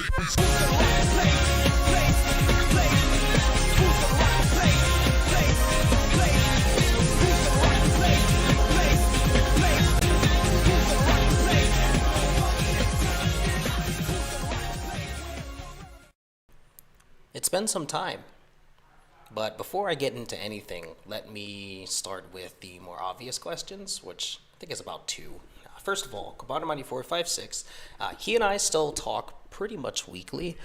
It's been some time, but before I get into anything, let me start with the more obvious questions, which I think is about two. First of all, Cobanermites 456, he and I still talk pretty much weekly.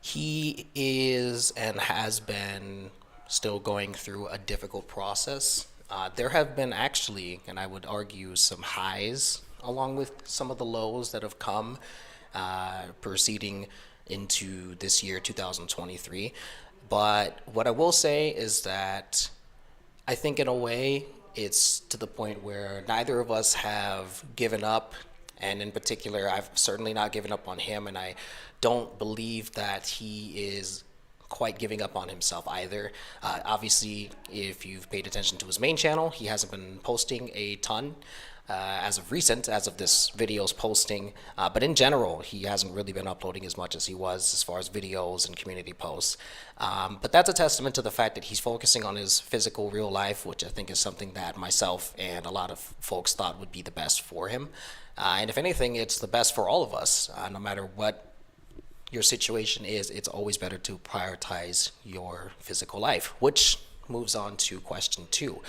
He is and has been still going through a difficult process. There have been actually, and I would argue, some highs along with some of the lows that have come proceeding into this year, 2023. But what I will say is that I think in a way it's to the point where neither of us have given up. And in particular, I've certainly not given up on him, and I don't believe that he is quite giving up on himself either. Obviously, if you've paid attention to his main channel, he hasn't been posting a ton as of recent, as of this video's posting. But in general, he hasn't really been uploading as much as he was as far as videos and community posts. But that's a testament to the fact that he's focusing on his physical real life, which I think is something that myself and a lot of folks thought would be the best for him. And if anything, it's the best for all of us, no matter what your situation is. It's always better to prioritize your physical life, which moves on to question two.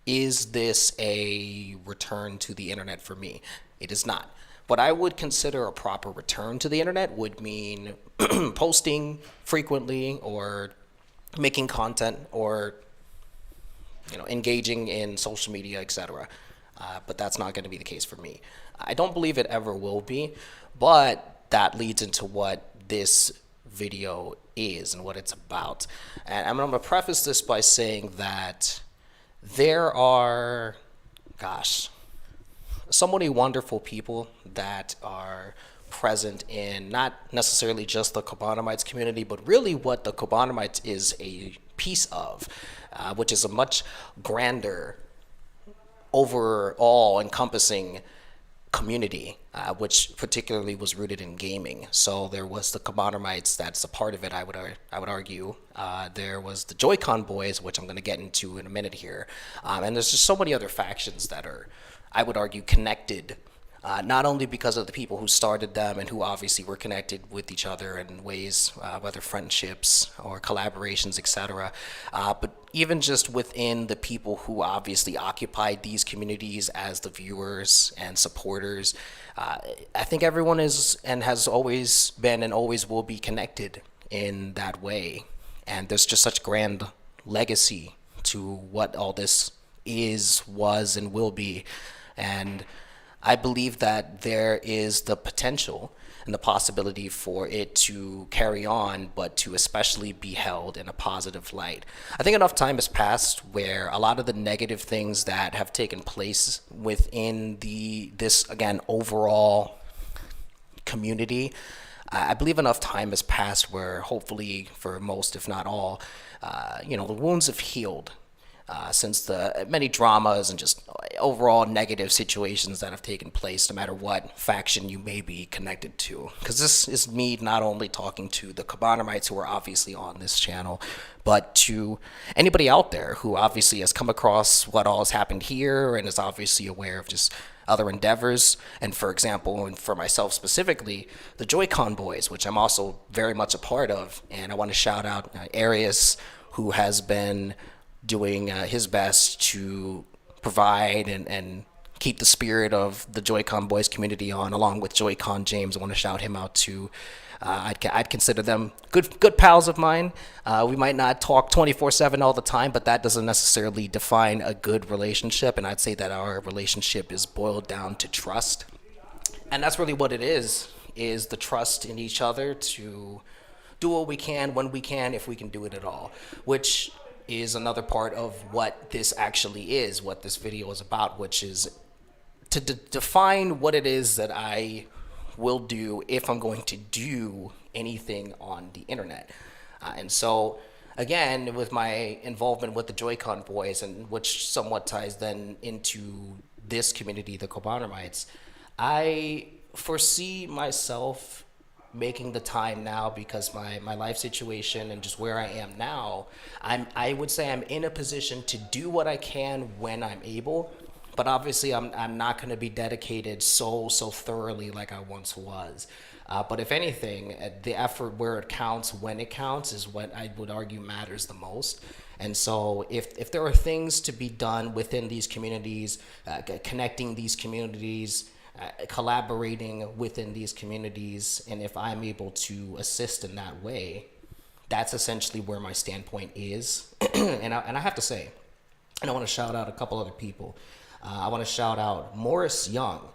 Is this a return to the internet for me? It is not. What I would consider a proper return to the internet would mean posting frequently or making content or engaging in social media, etc. But that's not going to be the case for me. I don't believe it ever will be, but that leads into what this video is and what it's about. And I'm going to preface this by saying that there are, so many wonderful people that are present in not necessarily just the Cobanermites community, but really what the Cobanermites is a piece of, which is a much grander, overall encompassing community, which particularly was rooted in gaming. So there was the Cobanermites, that's a part of it, I would argue. There was the Joy-Con boys, which I'm going to get into in a minute here. And there's just so many other factions that are, I would argue, connected, not only because of the people who started them and who obviously were connected with each other in ways, whether friendships or collaborations, etc., but even just within the people who obviously occupied these communities as the viewers and supporters. I think everyone is and has always been and always will be connected in that way. And there's just such grand legacy to what all this is, was, and will be. And I believe that there is the potential and the possibility for it to carry on, but to especially be held in a positive light. I think enough time has passed where a lot of the negative things that have taken place within this again overall community, I believe enough time has passed where hopefully for most, if not all, the wounds have healed. Since the many dramas and just overall negative situations that have taken place, no matter what faction you may be connected to. Because this is me not only talking to the Cobanermites who are obviously on this channel, but to anybody out there who obviously has come across what all has happened here and is obviously aware of just other endeavors. And for example, and for myself specifically, the Joy-Con boys, which I'm also very much a part of. And I want to shout out Arius, who has been doing his best to provide and keep the spirit of the Joy-Con boys community on, along with Joy-Con James. I want to shout him out too. I'd consider them good pals of mine. We might not talk 24/7 all the time, but that doesn't necessarily define a good relationship. And I'd say that our relationship is boiled down to trust. And that's really what it is the trust in each other to do what we can, when we can, if we can do it at all, which is another part of what this actually is, what this video is about, which is to define what it is that I will do if I'm going to do anything on the internet. And so, again, with my involvement with the Joy-Con boys, and which somewhat ties then into this community, the Cobanermites, I foresee myself making the time now because my life situation and just where I am now, I would say I'm in a position to do what I can when I'm able, but obviously I'm not going to be dedicated so thoroughly like I once was. But if anything, the effort where it counts, when it counts, is what I would argue matters the most. And so, if there are things to be done within these communities, connecting these communities, collaborating within these communities, and if I'm able to assist in that way, that's essentially where my standpoint is. And I have to say, and I want to shout out a couple other people. I want to shout out Morris Young,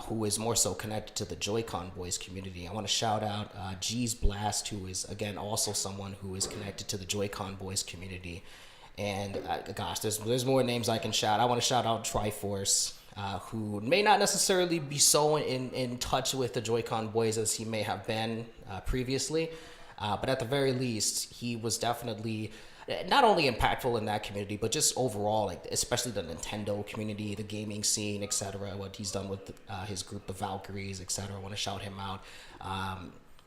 who is more so connected to the Joy-Con Boys community. I want to shout out G's Blast, who is, again, also someone who is connected to the Joy-Con Boys community. And gosh, there's more names I can shout. I want to shout out Triforce, who may not necessarily be so in touch with the Joy-Con Boys as he may have been previously. But at the very least, he was definitely not only impactful in that community, but just overall, like especially the Nintendo community, the gaming scene, etc. What he's done with his group, the Valkyries, etc. I want to shout him out.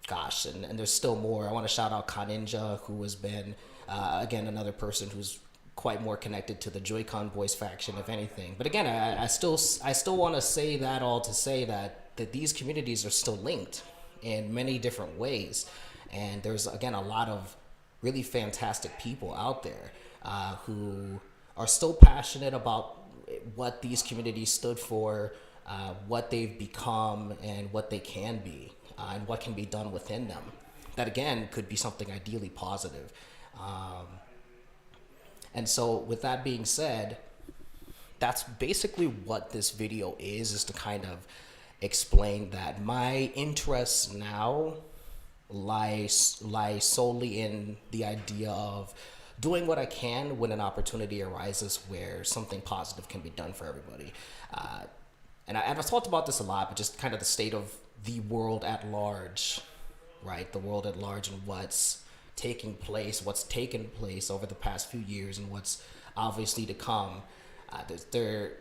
Gosh, and there's still more. I want to shout out Kaninja, who has been again another person who's quite more connected to the Joy-Con Boys faction, if anything. But again, I still want to say that all to say that these communities are still linked in many different ways, and there's again a lot of really fantastic people out there who are still passionate about what these communities stood for, what they've become, and what they can be, and what can be done within them. That again could be something ideally positive. And so, with that being said, that's basically what this video is to kind of explain that my interests now lie solely in the idea of doing what I can when an opportunity arises where something positive can be done for everybody. And I've talked about this a lot, but just kind of the state of the world at large, right? The world at large and what's taking place, what's taken place over the past few years and what's obviously to come. There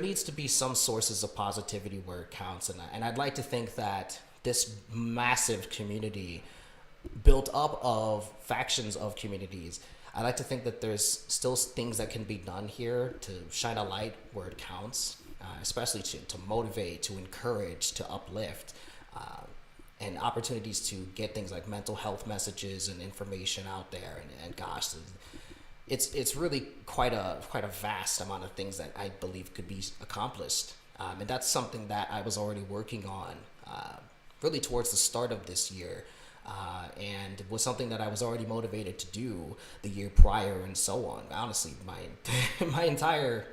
needs to be some sources of positivity where it counts. And I'd like to think that this massive community built up of factions of communities, I like to think that there's still things that can be done here to shine a light where it counts, especially to motivate, to encourage, to uplift, and opportunities to get things like mental health messages and information out there. And gosh, it's really quite a vast amount of things that I believe could be accomplished. And that's something that I was already working on really towards the start of this year, and was something that I was already motivated to do the year prior and so on. Honestly, my entire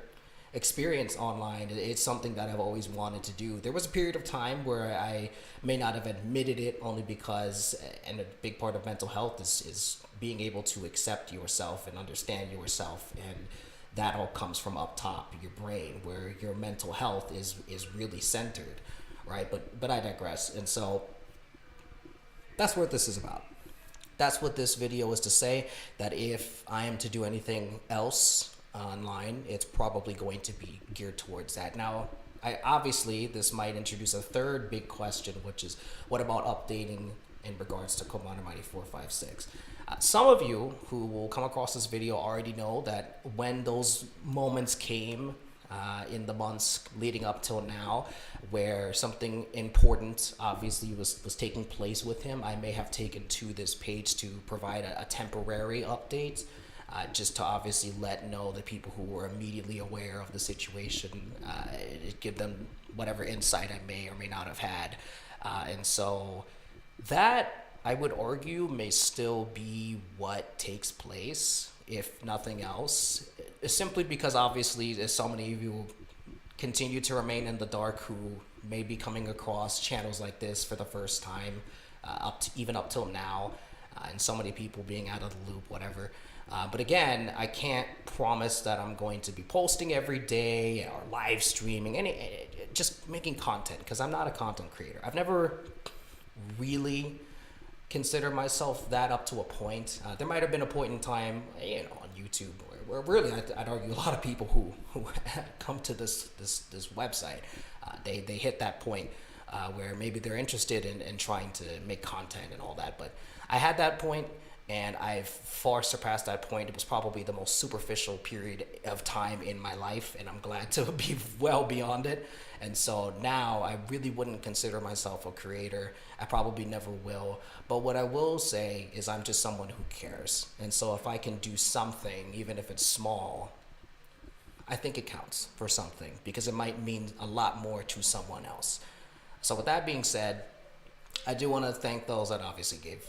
experience online, it's something that I've always wanted to do. There was a period of time where I may not have admitted it, only because, and a big part of mental health is being able to accept yourself and understand yourself, and that all comes from up top, your brain, where your mental health is really centered, right? But I digress. And so that's what this is about. That's what this video is to say, that if I am to do anything else online, it's probably going to be geared towards that. Now, obviously, this might introduce a third big question, which is, what about updating in regards to Cobanermites 456? Some of you who will come across this video already know that when those moments came in the months leading up till now, where something important obviously was taking place with him, I may have taken to this page to provide a temporary update, just to obviously know the people who were immediately aware of the situation, give them whatever insight I may or may not have had. And so that, I would argue, may still be what takes place, if nothing else, simply because obviously, as so many of you continue to remain in the dark who may be coming across channels like this for the first time, even up till now, and so many people being out of the loop, whatever. But again, I can't promise that I'm going to be posting every day or live streaming, just making content, because I'm not a content creator. I've never really considered myself that up to a point. There might have been a point in time, on YouTube, where really I'd argue a lot of people who come to this website, they hit that point. where maybe they're interested in trying to make content and all that. But I had that point, and I've far surpassed that point. It was probably the most superficial period of time in my life, and I'm glad to be well beyond it. And so now I really wouldn't consider myself a creator. I probably never will. But what I will say is I'm just someone who cares. And so if I can do something, even if it's small, I think it counts for something because it might mean a lot more to someone else. So with that being said, I do want to thank those that obviously gave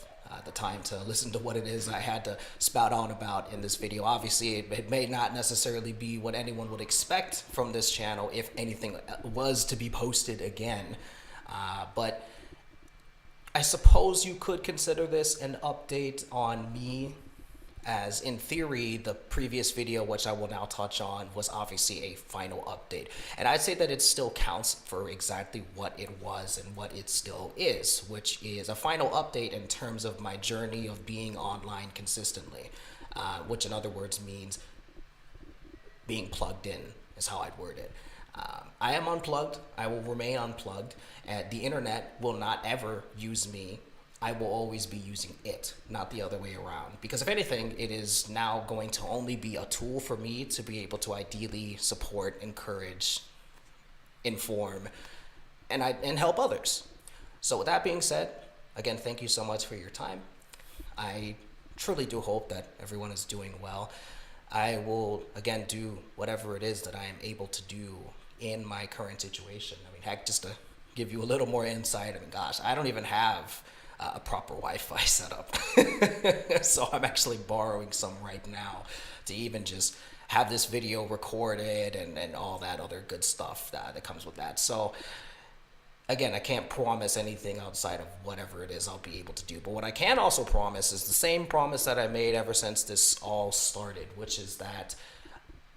the time to listen to what it is I had to spout on about in this video. Obviously, it may not necessarily be what anyone would expect from this channel if anything was to be posted again. But I suppose you could consider this an update on me, as in theory, the previous video, which I will now touch on, was obviously a final update. And I'd say that it still counts for exactly what it was and what it still is, which is a final update in terms of my journey of being online consistently, which in other words means being plugged in, is how I'd word it. I am unplugged. I will remain unplugged. The internet will not ever use me. I will always be using it, not the other way around. Because if anything, it is now going to only be a tool for me to be able to ideally support, encourage, inform, and help others. So with that being said, again, thank you so much for your time. I truly do hope that everyone is doing well. I will, again, do whatever it is that I am able to do in my current situation. I mean, heck, just to give you a little more insight, I mean, gosh, I don't even have a proper Wi-Fi setup. So I'm actually borrowing some right now to even just have this video recorded and all that other good stuff that comes with that. So again, I can't promise anything outside of whatever it is I'll be able to do. But what I can also promise is the same promise that I made ever since this all started, which is that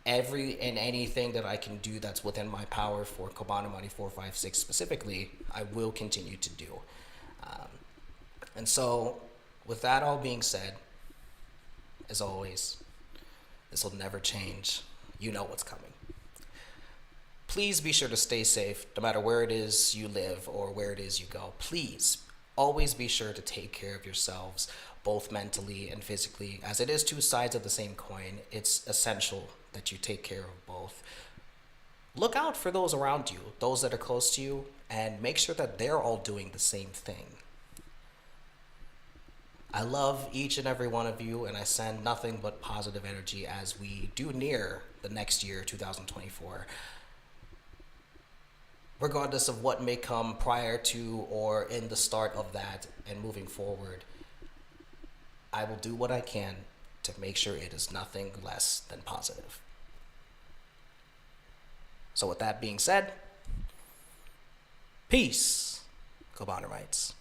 every and anything that I can do that's within my power for Cobanermites 456 specifically, I will continue to do. And so, with that all being said, as always, this will never change. You know what's coming. Please be sure to stay safe, no matter where it is you live or where it is you go. Please, always be sure to take care of yourselves, both mentally and physically. As it is two sides of the same coin, it's essential that you take care of both. Look out for those around you, those that are close to you, and make sure that they're all doing the same thing. I love each and every one of you, and I send nothing but positive energy as we do near the next year, 2024. Regardless of what may come prior to or in the start of that and moving forward, I will do what I can to make sure it is nothing less than positive. So with that being said, peace, Cobanermites.